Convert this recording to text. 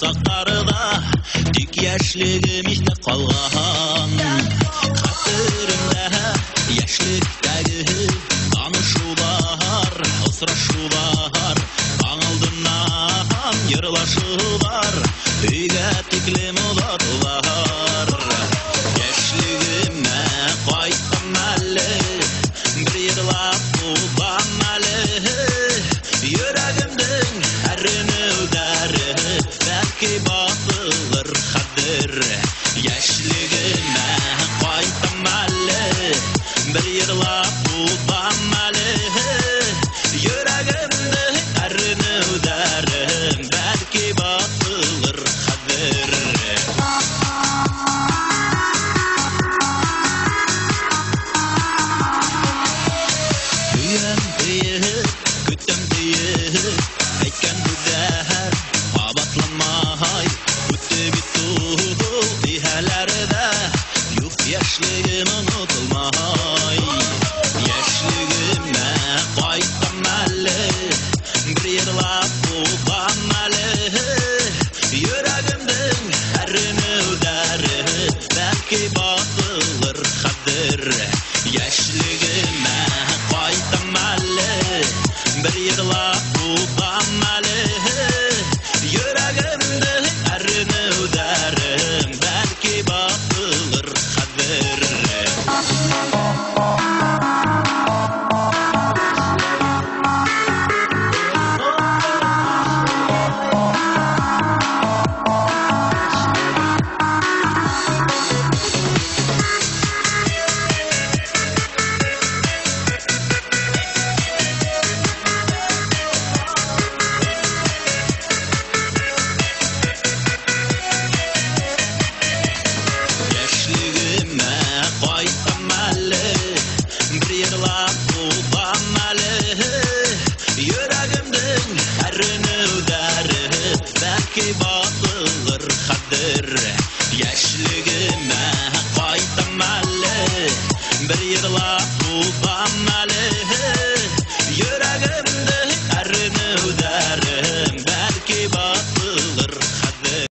сақтарда тек яшілігім есте қалған. Қатырымда яшіліктегі танышулар, ұсырашулар, аңылдымнан ерлашулар, үйге тіклім ұлатулар. Яшілігіме қайтқым әлі, бір ерлап бұлбам әлі, йөрәгімдің әрінеудәрі, бәлкі батылыр қадір. Яшілігіме қайтқым әлі, bir yırlap bulbam әлі, йөрәгімдің әрінеудәрі, бәлкі батылыр қадір. Үйім түйіп, күттім түйіп, әйткен бүдәр, абатламай, күтті бітул түйәләрді, юх яшілігім ұнытылмай. Яшілігіме қайтқым әлі, бір ерлап бұлбам әлі, йөрәгімдің әрінеудәрі, бәлкі